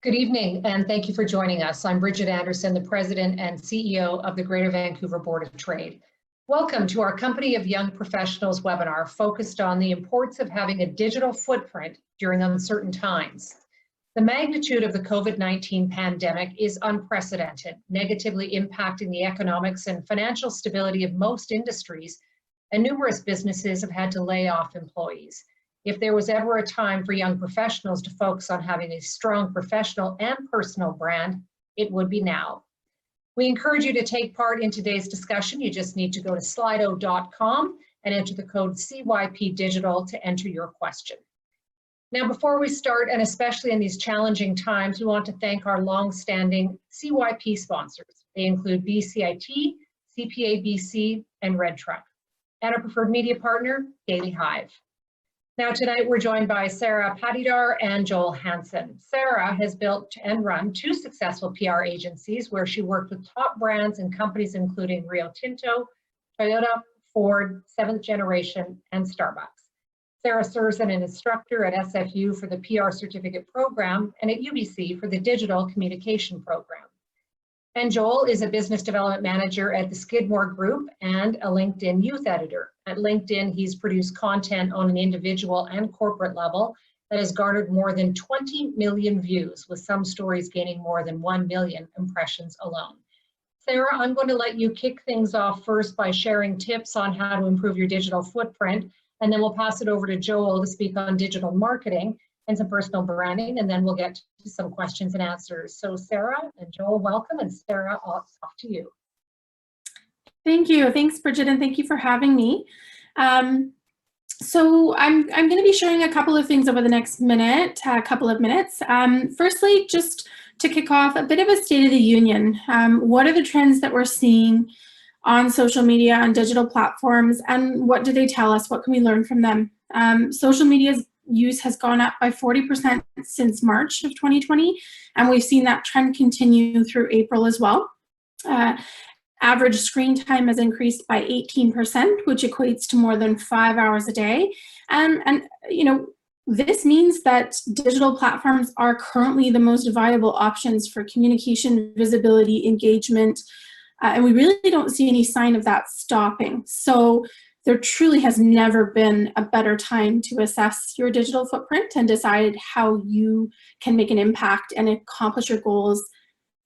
Good evening, and thank you for joining us. I'm Bridget Anderson, the President and CEO of the Greater Vancouver Board of Trade. Welcome to our Company of Young Professionals webinar focused on the importance of having a digital footprint during uncertain times. The magnitude of the COVID-19 pandemic is unprecedented, negatively impacting the economics and financial stability of most industries, and numerous businesses have had to lay off employees. If there was ever a time for young professionals to focus on having a strong professional and personal brand, it would be now. We encourage you to take part in today's discussion. You just need to go to slido.com and enter the code CYPDigital to enter your question. Now, before we start, and especially in these challenging times, we want to thank our long-standing CYP sponsors. They include BCIT, CPA BC, and Red Truck, and our preferred media partner, Daily Hive. Now tonight we're joined by Sarah Patidar and Joel Hansen. Sarah has built and run two successful PR agencies where she worked with top brands and companies including Rio Tinto, Toyota, Ford, Seventh Generation, and Starbucks. Sarah serves as an instructor at SFU for the PR certificate program and at UBC for the digital communication program. And Joel is a business development manager at the Skidmore Group and a LinkedIn youth editor. At LinkedIn, he's produced content on an individual and corporate level that has garnered more than 20 million views, with some stories gaining more than 1 million impressions alone. Sarah, I'm going to let you kick things off first by sharing tips on how to improve your digital footprint, and then we'll pass it over to Joel to speak on digital marketing and some personal branding, and then we'll get to some questions and answers. So Sarah and Joel, welcome, and Sarah, off to you. Thank you. Thanks, Bridget, and thank you for having me. So I'm going to be sharing a couple of things over the next couple of minutes. Firstly, just to kick off, a bit of a state of the union. What are the trends that we're seeing on social media, on digital platforms, and what do they tell us? What can we learn from them? Social media's use has gone up by 40% since March of 2020, and we've seen that trend continue through April as well. Average screen time has increased by 18%, which equates to more than 5 hours a day. And you know, this means that digital platforms are currently the most viable options for communication, visibility, engagement, and we really don't see any sign of that stopping. So there truly has never been a better time to assess your digital footprint and decide how you can make an impact and accomplish your goals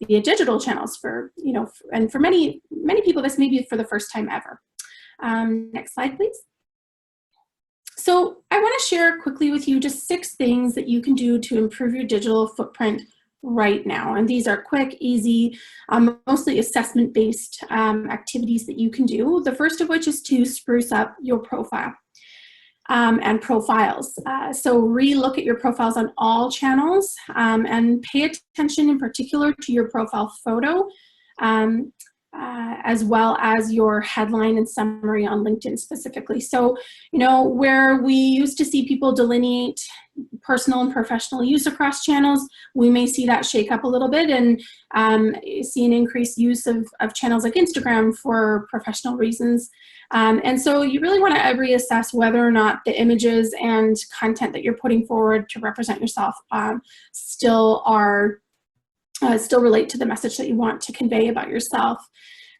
via digital channels and for many people, this may be for the first time ever. Next slide, please. So I want to share quickly with you just 6 things that you can do to improve your digital footprint right now. And these are quick, easy, mostly assessment-based activities that you can do. The first of which is to spruce up your profile and profiles. So re-look at your profiles on all channels and pay attention in particular to your profile photo, as well as your headline and summary on LinkedIn specifically. So, you know, where we used to see people delineate personal and professional use across channels, we may see that shake up a little bit and see an increased use of channels like Instagram for professional reasons. And so you really want to reassess whether or not the images and content that you're putting forward to represent yourself still relate to the message that you want to convey about yourself.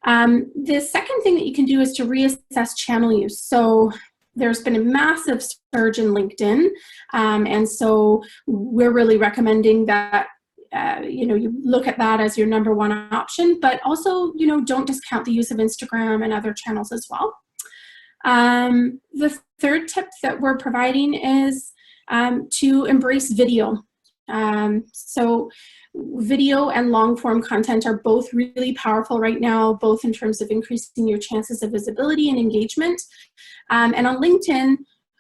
The second thing that you can do is to reassess channel use. So there's been a massive surge in LinkedIn, and so we're really recommending that you look at that as your #1 option, but also, you know, don't discount the use of Instagram and other channels as well. The third tip that we're providing is to embrace video. So video and long form content are both really powerful right now, both in terms of increasing your chances of visibility and engagement. And on LinkedIn,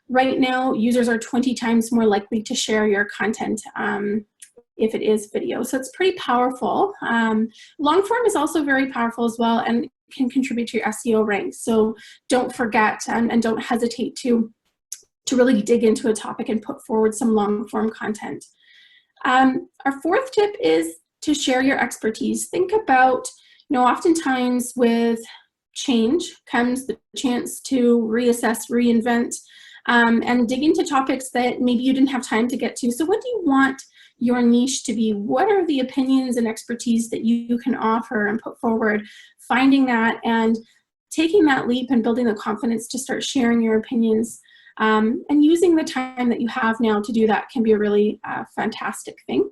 right now, users are 20 times more likely to share your content if it is video. So it's pretty powerful. Long form is also very powerful as well and can contribute to your SEO ranks. So don't forget and don't hesitate to really dig into a topic and put forward some long form content. Our fourth tip is to share your expertise. Think about, you know, oftentimes with change comes the chance to reassess, reinvent, and dig into topics that maybe you didn't have time to get to. So what do you want your niche to be? What are the opinions and expertise that you can offer and put forward? Finding that and taking that leap and building the confidence to start sharing your opinions, and using the time that you have now to do that can be a really fantastic thing.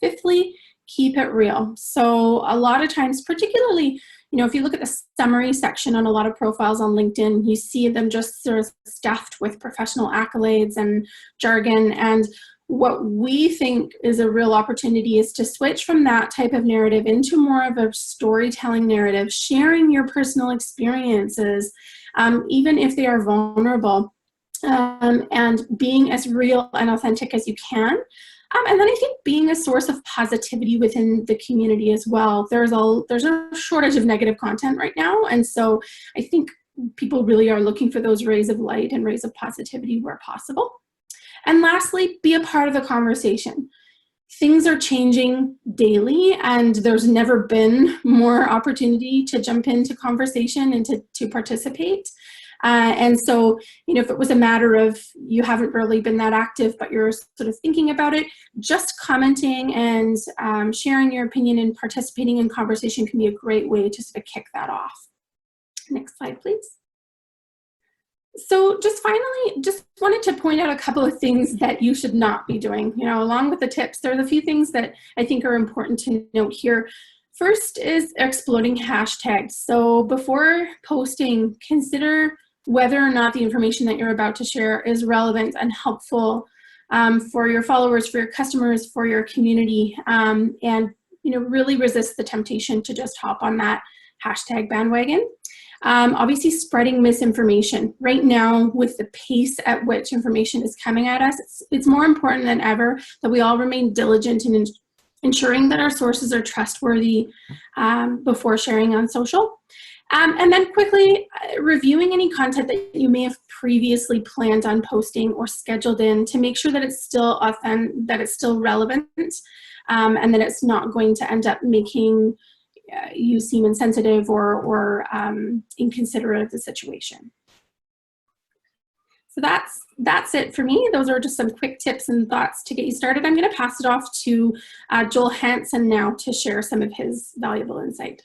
Fifthly, keep it real. So a lot of times, particularly, if you look at the summary section on a lot of profiles on LinkedIn, you see them just sort of stuffed with professional accolades and jargon. And what we think is a real opportunity is to switch from that type of narrative into more of a storytelling narrative, sharing your personal experiences, even if they are vulnerable, and being as real and authentic as you can. And then I think being a source of positivity within the community as well. There's a shortage of negative content right now, and so I think people really are looking for those rays of light and rays of positivity where possible. And lastly, be a part of the conversation. Things are changing daily, and there's never been more opportunity to jump into conversation and to participate. And so, if it was a matter of you haven't really been that active, but you're sort of thinking about it, just commenting and sharing your opinion and participating in conversation can be a great way to sort of kick that off. Next slide, please. So just finally, just wanted to point out a couple of things that you should not be doing. Along with the tips, there are a few things that I think are important to note here. First is exploding hashtags. So before posting, consider whether or not the information that you're about to share is relevant and helpful for your followers, for your customers, for your community, and really resist the temptation to just hop on that hashtag bandwagon. Obviously, spreading misinformation. Right now, with the pace at which information is coming at us, it's more important than ever that we all remain diligent in ensuring that our sources are trustworthy before sharing on social. And then quickly, reviewing any content that you may have previously planned on posting or scheduled in to make sure that it's still authentic, that it's still relevant, and that it's not going to end up making you seem insensitive or inconsiderate of the situation. So that's it for me. Those are just some quick tips and thoughts to get you started. I'm going to pass it off to Joel Hansen now to share some of his valuable insight.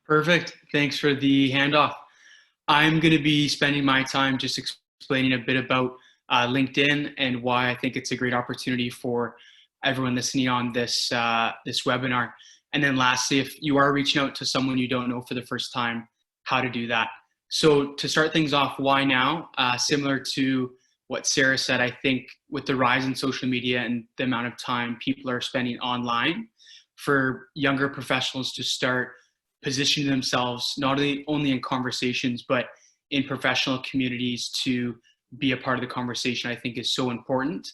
Perfect. Thanks for the handoff. I'm going to be spending my time just explaining a bit about LinkedIn and why I think it's a great opportunity for everyone listening on this webinar. And then lastly, if you are reaching out to someone you don't know for the first time, how to do that. So to start things off, why now? Similar to what Sarah said, I think with the rise in social media and the amount of time people are spending online, for younger professionals to start positioning themselves not only in conversations, but in professional communities to be a part of the conversation, I think is so important.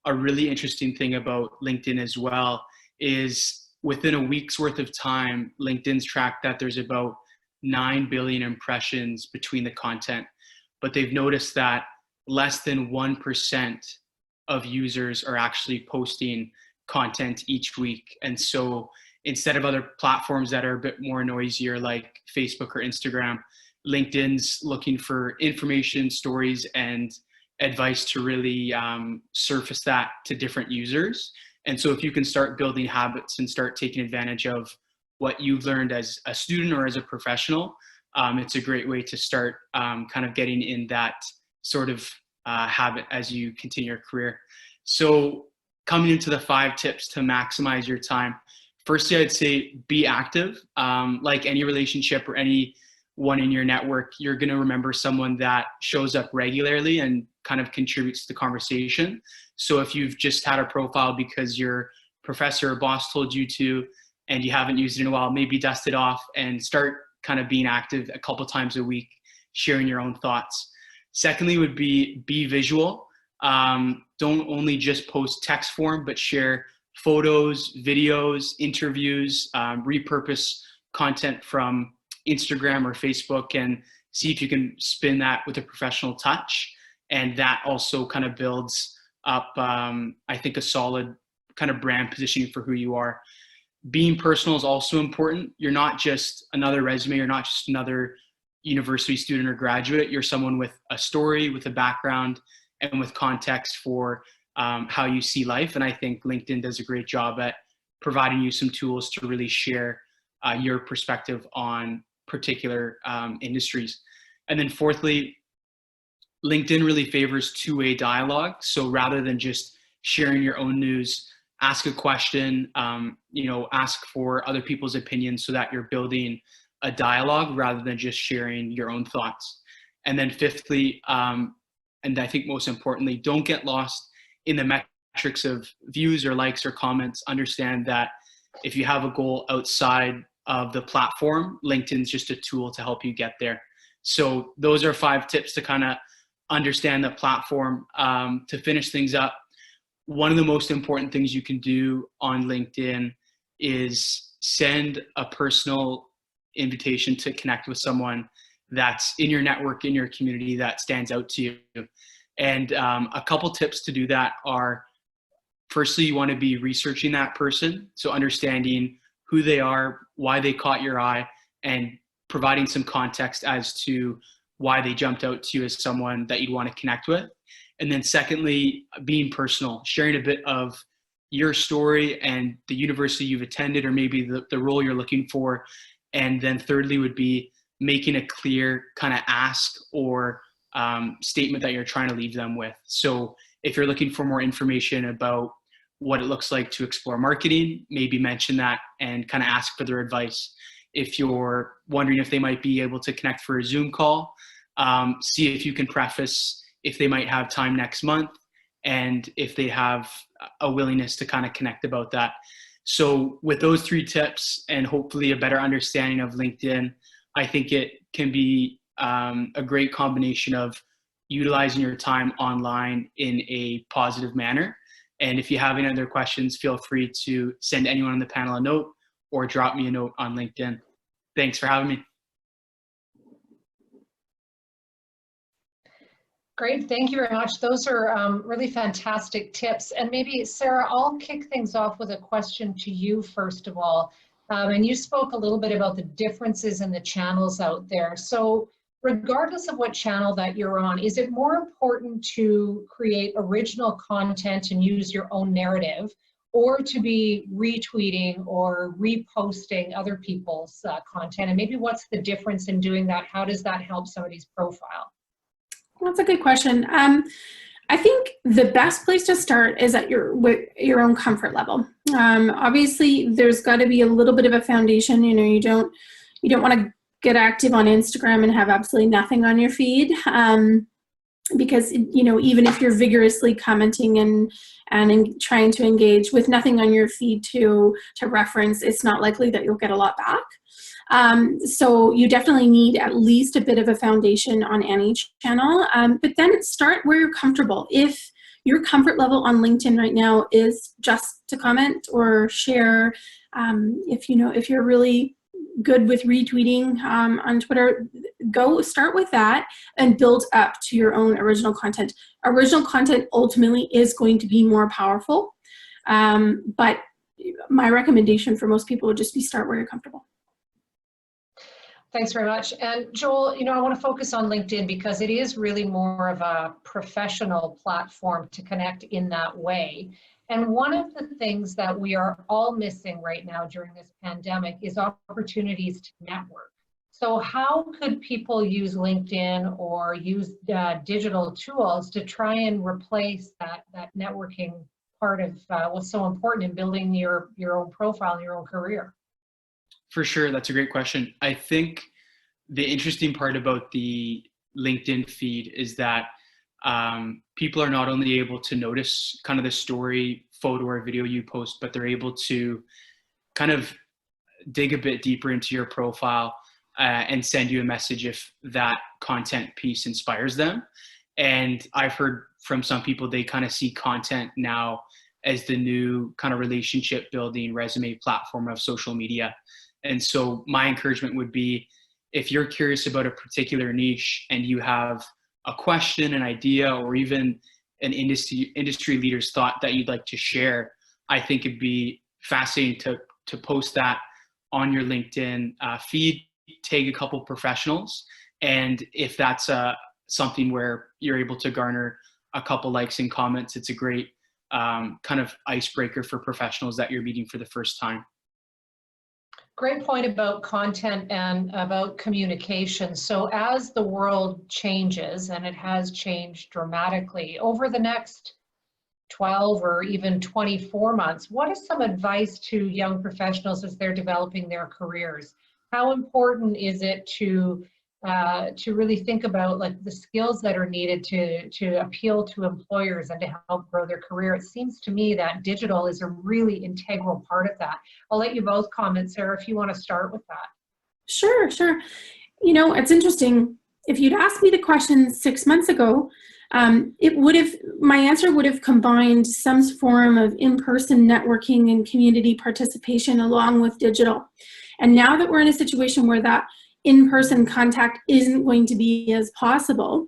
A really interesting thing about LinkedIn as well is within a week's worth of time, LinkedIn's tracked that there's about 9 billion impressions between the content, but they've noticed that less than 1% of users are actually posting content each week. And so instead of other platforms that are a bit more noisier like Facebook or Instagram, LinkedIn's looking for information, stories, and advice to really surface that to different users. And so if you can start building habits and start taking advantage of what you've learned as a student or as a professional, it's a great way to start kind of getting in that sort of habit as you continue your career. So coming into the 5 tips to maximize your time. Firstly, I'd say be active. Like any relationship or anyone in your network, you're going to remember someone that shows up regularly and kind of contributes to the conversation. So if you've just had a profile because your professor or boss told you to, and you haven't used it in a while, maybe dust it off and start kind of being active a couple times a week, sharing your own thoughts. Secondly would be visual. Don't only just post text form, but share photos, videos, interviews, repurpose content from Instagram or Facebook and see if you can spin that with a professional touch. And that also kind of builds up, I think, a solid kind of brand positioning for who you are. Being personal is also important. You're not just another resume. You're not just another university student or graduate. You're someone with a story, with a background, and with context for how you see life. And I think LinkedIn does a great job at providing you some tools to really share your perspective on particular industries. And then fourthly, LinkedIn really favors two-way dialogue. So rather than just sharing your own news, ask a question, ask for other people's opinions so that you're building a dialogue rather than just sharing your own thoughts. And then fifthly, and I think most importantly, don't get lost in the metrics of views or likes or comments. Understand that if you have a goal outside of the platform, LinkedIn's just a tool to help you get there. So those are 5 tips to kind of understand the platform. To finish things up, one of the most important things you can do on LinkedIn is send a personal invitation to connect with someone that's in your network, in your community, that stands out to you. And a couple tips to do that are, firstly, you want to be researching that person. So understanding who they are, why they caught your eye, and providing some context as to why they jumped out to you as someone that you'd want to connect with. And then secondly, being personal, sharing a bit of your story and the university you've attended, or maybe the role you're looking for. And then thirdly would be making a clear kind of ask or statement that you're trying to leave them with. So if you're looking for more information about what it looks like to explore marketing, maybe mention that and kind of ask for their advice. If you're wondering if they might be able to connect for a Zoom call, see if you can preface if they might have time next month and if they have a willingness to kind of connect about that. So with those 3 tips and hopefully a better understanding of LinkedIn, I think it can be a great combination of utilizing your time online in a positive manner. And if you have any other questions, feel free to send anyone on the panel a note or drop me a note on LinkedIn. Thanks for having me. Great, thank you very much. Those are really fantastic tips. And maybe, Sarah, I'll kick things off with a question to you first of all. And you spoke a little bit about the differences in the channels out there. So regardless of what channel that you're on, is it more important to create original content and use your own narrative, or to be retweeting or reposting other people's content? And maybe what's the difference in doing that? How does that help somebody's profile? That's a good question. I think the best place to start is at your own comfort level. Obviously, there's got to be a little bit of a foundation. You don't want to get active on Instagram and have absolutely nothing on your feed, because even if you're vigorously commenting and trying to engage with nothing on your feed to reference, it's not likely that you'll get a lot back. So you definitely need at least a bit of a foundation on any channel, but then start where you're comfortable. If your comfort level on LinkedIn right now is just to comment or share, if you're really good with retweeting on Twitter, go start with that and build up to your own original content. Original content ultimately is going to be more powerful, but my recommendation for most people would just be start where you're comfortable. Thanks very much. And Joel, I want to focus on LinkedIn because it is really more of a professional platform to connect in that way. And one of the things that we are all missing right now during this pandemic is opportunities to network. So how could people use LinkedIn or use digital tools to try and replace that networking part of what's so important in building your own profile and your own career? For sure, that's a great question. I think the interesting part about the LinkedIn feed is that people are not only able to notice kind of the story, photo, or video you post, but they're able to kind of dig a bit deeper into your profile and send you a message if that content piece inspires them. And I've heard from some people, they kind of see content now as the new kind of relationship building resume platform of social media. And so my encouragement would be, if you're curious about a particular niche and you have a question, an idea, or even an industry leader's thought that you'd like to share, I think it'd be fascinating to post that on your LinkedIn feed, tag a couple professionals, And if that's something where you're able to garner a couple likes and comments, it's a great kind of icebreaker for professionals that you're meeting for the first time. Great point about content and about communication. So as the world changes, and it has changed dramatically over the next 12 or even 24 months, what is some advice to young professionals as they're developing their careers? How important is it to really think about like the skills that are needed to appeal to employers and to help grow their career? It seems to me that digital is a really integral part of that. I'll let you both comment, Sarah, if you want to start with that. Sure. You know, it's interesting. If you'd asked me the question 6 months ago, my answer would have combined some form of in-person networking and community participation along with digital. And now that we're in a situation where that in-person contact isn't going to be as possible,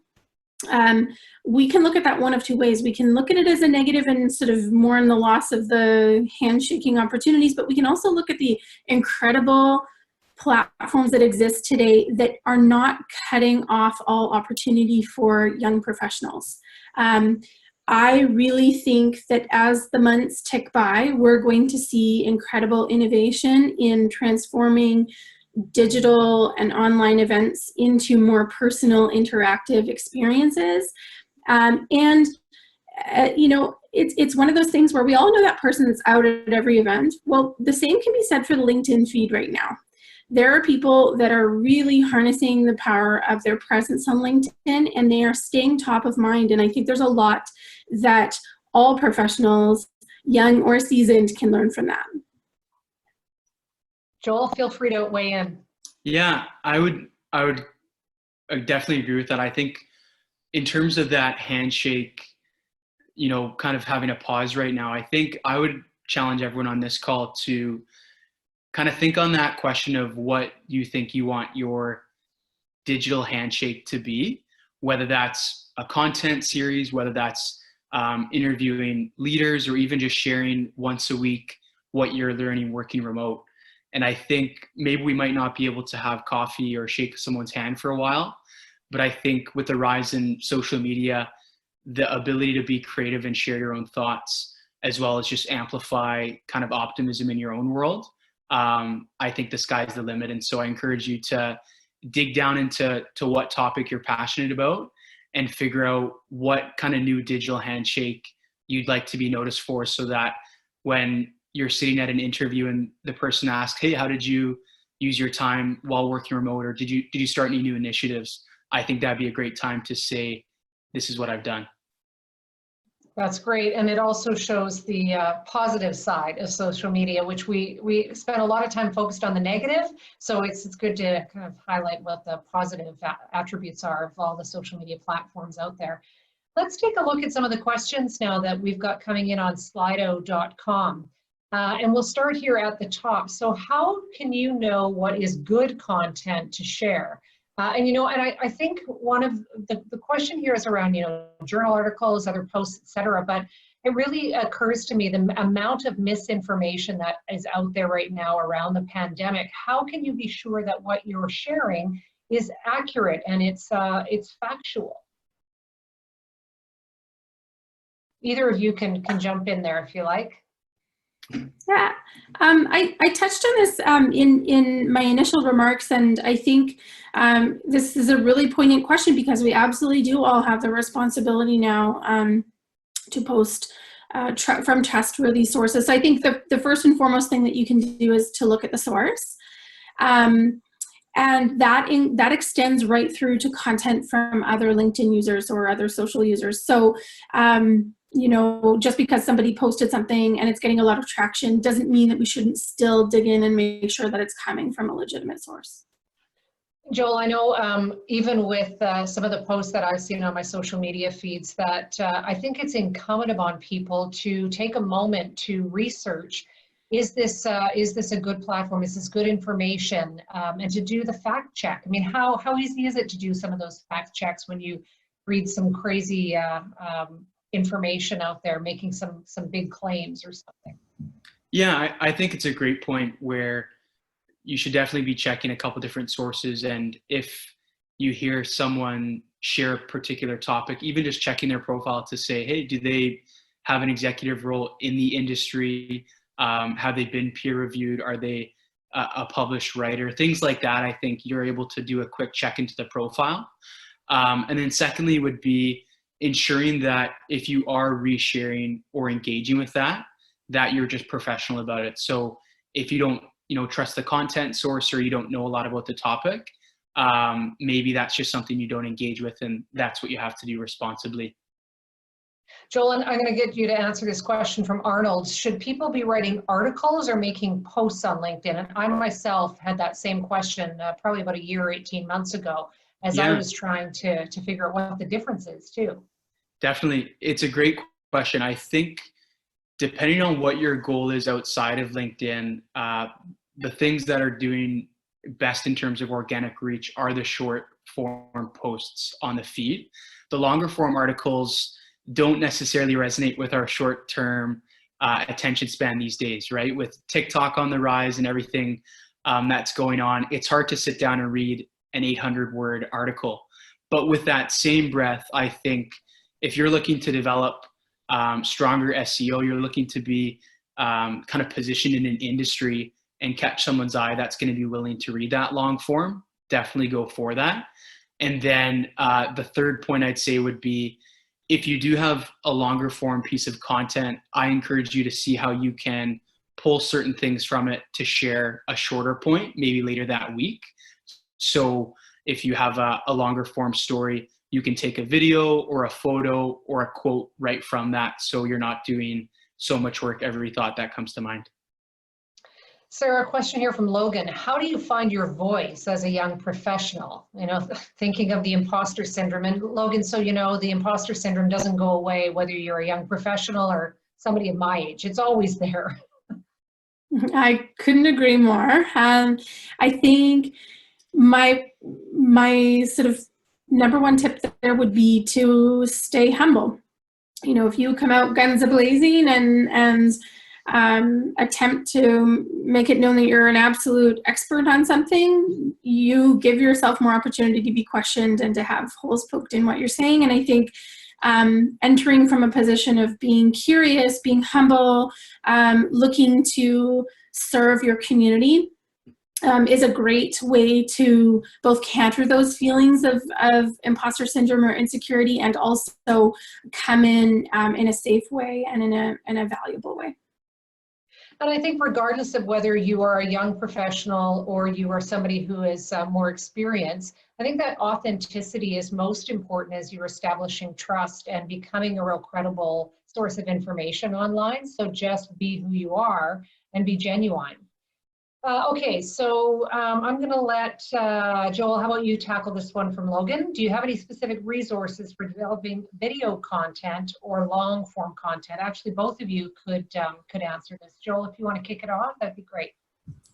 we can look at that one of two ways. We can look at it as a negative and sort of mourn the loss of the handshaking opportunities, but we can also look at the incredible platforms that exist today that are not cutting off all opportunity for young professionals. I really think that as the months tick by, we're going to see incredible innovation in transforming digital and online events into more personal, interactive experiences. You know, it's one of those things where we all know that person that's out at every event. Well, the same can be said for the LinkedIn feed right now. There are people that are really harnessing the power of their presence on LinkedIn, and they are staying top of mind. And I think there's a lot that all professionals, young or seasoned, can learn from that. Joel, feel free to weigh in. Yeah, I would definitely agree with that. I think in terms of that handshake, you know, kind of having a pause right now, I think I would challenge everyone on this call to kind of think on that question of what you think you want your digital handshake to be, whether that's a content series, whether that's interviewing leaders, or even just sharing once a week what you're learning working remote. And I think maybe we might not be able to have coffee or shake someone's hand for a while, but I think with the rise in social media, the ability to be creative and share your own thoughts, as well as just amplify kind of optimism in your own world, I think the sky's the limit. And so I encourage you to dig down into what topic you're passionate about and figure out what kind of new digital handshake you'd like to be noticed for, so that when you're sitting at an interview and the person asks, hey, how did you use your time while working remote? Or did you start any new initiatives? I think that'd be a great time to say, this is what I've done. That's great. And it also shows the positive side of social media, which we spend a lot of time focused on the negative. So it's good to kind of highlight what the positive attributes are of all the social media platforms out there. Let's take a look at some of the questions now that we've got coming in on slido.com. And we'll start here at the top. So how can you know what is good content to share? I think one of the question here is around, journal articles, other posts, et cetera, but it really occurs to me the amount of misinformation that is out there right now around the pandemic. How can you be sure that what you're sharing is accurate and it's factual? Either of you can jump in there if you like. Yeah, I touched on this in my initial remarks, and I think this is a really poignant question because we absolutely do all have the responsibility now to post from trustworthy sources. So I think the first and foremost thing that you can do is to look at the source. And that extends right through to content from other LinkedIn users or other social users. So just because somebody posted something and it's getting a lot of traction doesn't mean that we shouldn't still dig in and make sure that it's coming from a legitimate source. Joel, I know even with some of the posts that I've seen on my social media feeds that I think it's incumbent upon people to take a moment to research, is this a good platform? Is this good information? And to do the fact check. I mean, how easy is it to do some of those fact checks when you read some crazy information out there making some big claims or something? Yeah, I think it's a great point where you should definitely be checking a couple different sources. And if you hear someone share a particular topic, even just checking their profile to say, hey, do they have an executive role in the industry? Have they been peer reviewed? Are they a published writer? Things like that, I think you're able to do a quick check into the profile. And then secondly would be ensuring that if you are resharing or engaging with that you're just professional about it. So if you don't, trust the content source, or you don't know a lot about the topic, maybe that's just something you don't engage with, and that's what you have to do responsibly. Joel, I'm going to get you to answer this question from Arnold. Should people be writing articles or making posts on LinkedIn? And I myself had that same question probably about a year or 18 months ago, as I was trying to figure out what the difference is too. Definitely. It's a great question. I think depending on what your goal is outside of LinkedIn, the things that are doing best in terms of organic reach are the short form posts on the feed. The longer form articles don't necessarily resonate with our short term attention span these days, right? With TikTok on the rise and everything that's going on, it's hard to sit down and read an 800-word article. But with that same breath, I think if you're looking to develop stronger SEO, you're looking to be kind of positioned in an industry and catch someone's eye that's going to be willing to read that long form, definitely go for that. And then the third point I'd say would be, if you do have a longer form piece of content, I encourage you to see how you can pull certain things from it to share a shorter point, maybe later that week. So if you have a longer form story, you can take a video or a photo or a quote right from that, so you're not doing so much work every thought that comes to mind. Sarah, a question here from Logan. How do you find your voice as a young professional? Thinking of the imposter syndrome. And Logan, so the imposter syndrome doesn't go away whether you're a young professional or somebody of my age. It's always there. I couldn't agree more. I think my sort of number one tip there would be to stay humble. If you come out guns a-blazing and attempt to make it known that you're an absolute expert on something, you give yourself more opportunity to be questioned and to have holes poked in what you're saying. And I think entering from a position of being curious, being humble, looking to serve your community is a great way to both counter those feelings of imposter syndrome or insecurity, and also come in a safe way and in a valuable way. And I think regardless of whether you are a young professional or you are somebody who is more experienced, I think that authenticity is most important as you're establishing trust and becoming a real credible source of information online. So just be who you are and be genuine. Okay, so I'm going to let Joel, how about you tackle this one from Logan? Do you have any specific resources for developing video content or long form content? Actually, both of you could answer this. Joel, if you want to kick it off, that'd be great.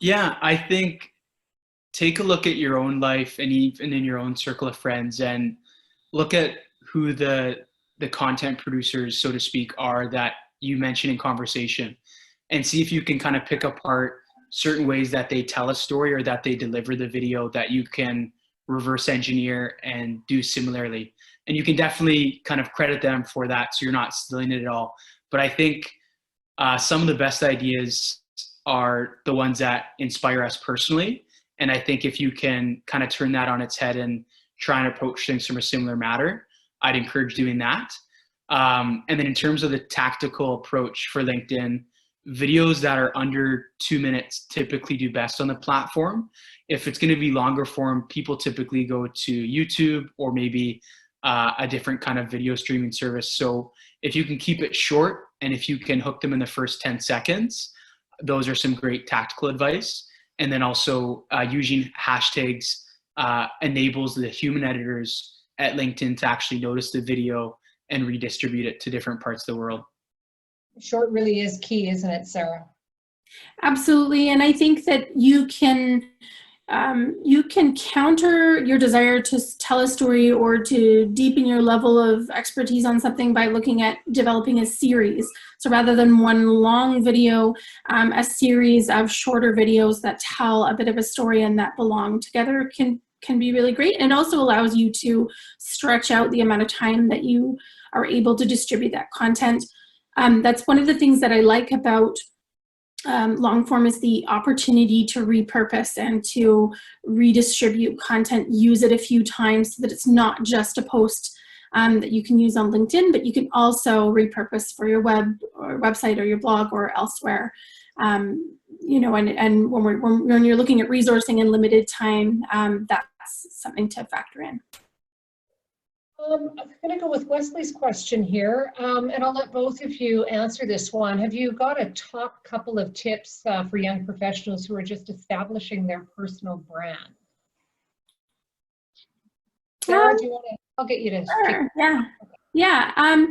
Yeah, I think take a look at your own life and even in your own circle of friends, and look at who the content producers, so to speak, are that you mention in conversation, and see if you can kind of pick apart certain ways that they tell a story or that they deliver the video that you can reverse engineer and do similarly. And you can definitely kind of credit them for that, so you're not stealing it at all. But I think some of the best ideas are the ones that inspire us personally. And I think if you can kind of turn that on its head and try and approach things from a similar matter, I'd encourage doing that. And then in terms of the tactical approach for LinkedIn, videos that are under 2 minutes typically do best on the platform. If it's going to be longer form, people typically go to YouTube or maybe a different kind of video streaming service. So if you can keep it short and if you can hook them in the first 10 seconds, those are some great tactical advice. And then also using hashtags enables the human editors at LinkedIn to actually notice the video and redistribute it to different parts of the world. Short really is key, isn't it, Sarah? Absolutely, and I think that you can counter your desire to tell a story or to deepen your level of expertise on something by looking at developing a series. So rather than one long video, a series of shorter videos that tell a bit of a story and that belong together can can be really great. And it also allows you to stretch out the amount of time that you are able to distribute that content. That's one of the things that I like about long form, is the opportunity to repurpose and to redistribute content, use it a few times so that it's not just a post that you can use on LinkedIn, but you can also repurpose for your website or your blog or elsewhere. You know, and when you're looking at resourcing and limited time, that's something to factor in. I'm going to go with Wesley's question here, and I'll let both of you answer this one. Have you got a top couple of tips for young professionals who are just establishing their personal brand? Sarah, do you want to? I'll get you to. Sure. Yeah. Yeah. I'm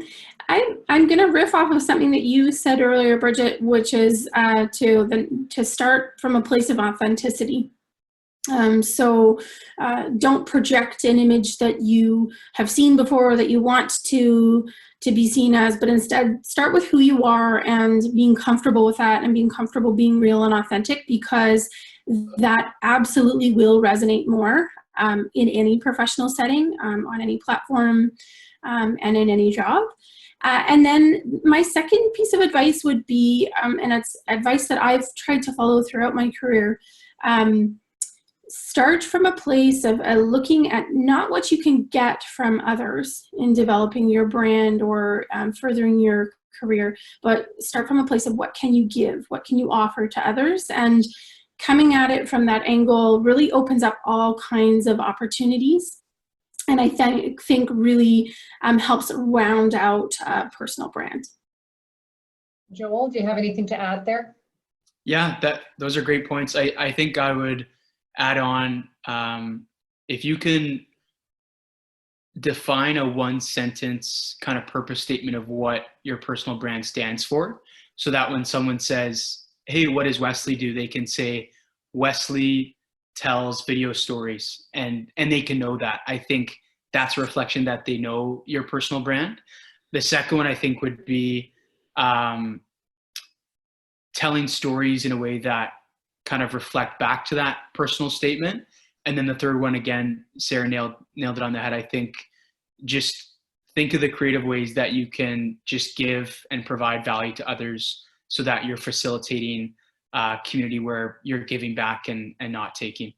going to riff off of something that you said earlier, Bridget, which is to start from a place of authenticity. So don't project an image that you have seen before or that you want to be seen as, but instead start with who you are and being comfortable with that and being comfortable being real and authentic, because that absolutely will resonate more in any professional setting, on any platform, and in any job. And then my second piece of advice would be, and it's advice that I've tried to follow throughout my career, start from a place of looking at not what you can get from others in developing your brand or furthering your career, but start from a place of what can you give, what can you offer to others, and coming at it from that angle really opens up all kinds of opportunities, and I think really helps round out personal brand. Joel, do you have anything to add there? Yeah, those are great points. I think I would add on, if you can define a one sentence kind of purpose statement of what your personal brand stands for, so that when someone says, hey, what does Wesley do? They can say, Wesley tells video stories, and they can know that. I think that's a reflection that they know your personal brand. The second one I think would be telling stories in a way that kind of reflect back to that personal statement. And then the third one, again, Sarah nailed it on the head. I think just think of the creative ways that you can just give and provide value to others, so that you're facilitating a community where you're giving back and not taking.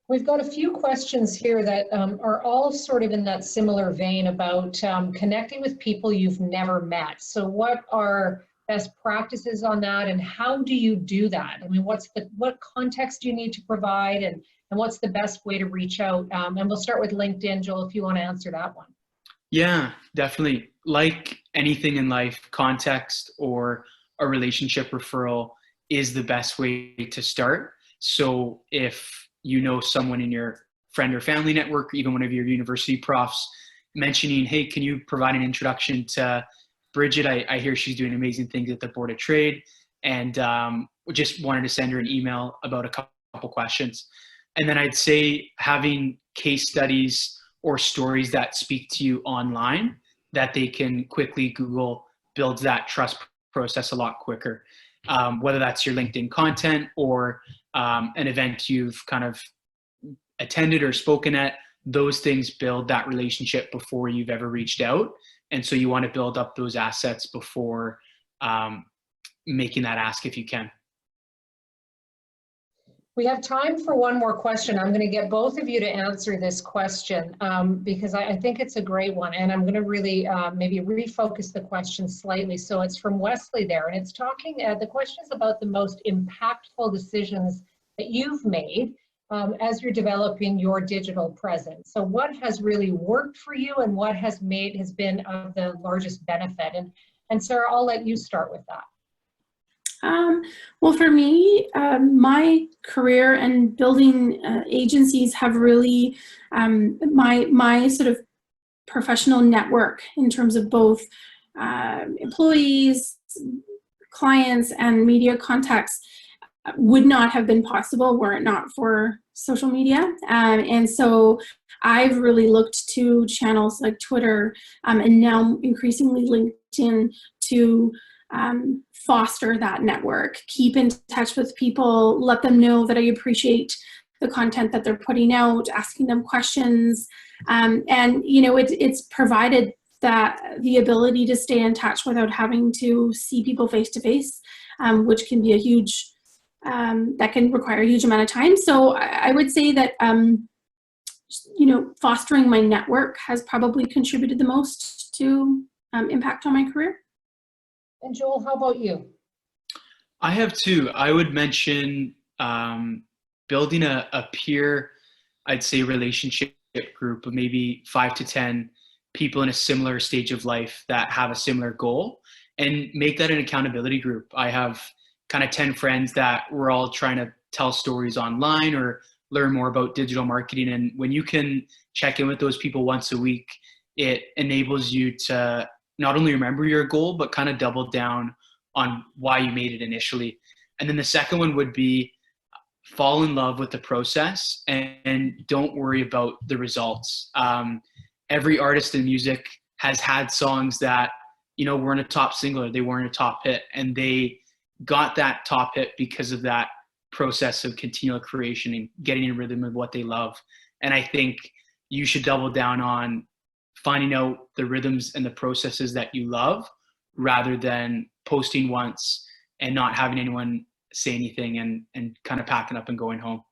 We've got a few questions here that are all sort of in that similar vein about connecting with people you've never met. So what are best practices on that, and how do you do that? I mean, what context do you need to provide, and what's the best way to reach out? And we'll start with LinkedIn. Joel, if you want to answer that one. Yeah, definitely. Like anything in life, context or a relationship referral is the best way to start. So if you know someone in your friend or family network, even one of your university profs, mentioning, hey, can you provide an introduction to Bridget? I hear she's doing amazing things at the Board of Trade, and just wanted to send her an email about a couple questions. And then I'd say having case studies or stories that speak to you online that they can quickly Google builds that trust process a lot quicker. Whether that's your LinkedIn content or an event you've kind of attended or spoken at, those things build that relationship before you've ever reached out. And so you want to build up those assets before making that ask if you can. We have time for one more question. I'm going to get both of you to answer this question because I think it's a great one. And I'm going to really maybe refocus the question slightly. So it's from Wesley there, and it's talking, the question is about the most impactful decisions that you've made as you're developing your digital presence. So what has really worked for you, and what has been of the largest benefit? And Sarah, I'll let you start with that. Well, for me, my career and building agencies have really, my sort of professional network in terms of both employees, clients, and media contacts would not have been possible were it not for social media. And so I've really looked to channels like Twitter and now increasingly LinkedIn to foster that network, keep in touch with people, let them know that I appreciate the content that they're putting out, asking them questions. And, you know, it's provided that the ability to stay in touch without having to see people face to face, which can be a huge, that can require a huge amount of time. So I would say that, you know, fostering my network has probably contributed the most to impact on my career. And Joel, how about you? I have two. I would mention building a peer, I'd say, relationship group of maybe 5 to 10 people in a similar stage of life that have a similar goal, and make that an accountability group. I have kind of 10 friends that we're all trying to tell stories online or learn more about digital marketing. And when you can check in with those people once a week, it enables you to not only remember your goal, but kind of double down on why you made it initially. And then the second one would be fall in love with the process and don't worry about the results. Every artist in music has had songs that, you know, weren't a top single or they weren't a top hit, and they got that top hit because of that process of continual creation and getting in rhythm of what they love. And I think you should double down on finding out the rhythms and the processes that you love, rather than posting once and not having anyone say anything and kind of packing up and going home.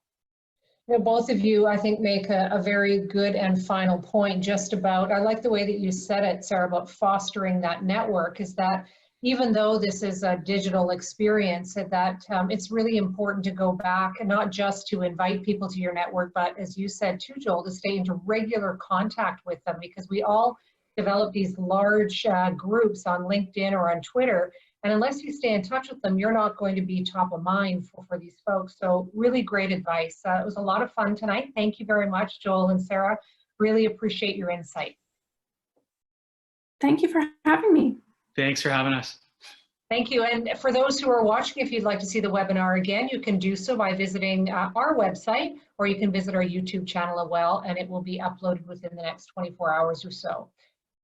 You know, both of you, I think, make a very good and final point just about, I like the way that you said it, Sarah, about fostering that network, is that even though this is a digital experience, that it's really important to go back and not just to invite people to your network, but as you said too, Joel, to stay into regular contact with them, because we all develop these large groups on LinkedIn or on Twitter. And unless you stay in touch with them, you're not going to be top of mind for these folks. So really great advice. It was a lot of fun tonight. Thank you very much, Joel and Sarah. Really appreciate your insight. Thank you for having me. Thanks for having us. Thank you. And for those who are watching, if you'd like to see the webinar again, you can do so by visiting our website, or you can visit our YouTube channel as well, and it will be uploaded within the next 24 hours or so.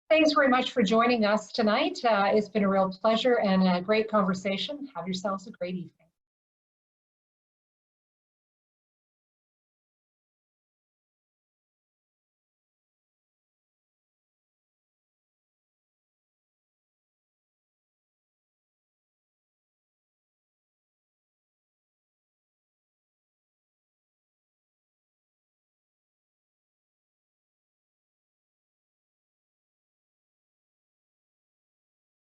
Thanks very much for joining us tonight. It's been a real pleasure and a great conversation. Have yourselves a great evening.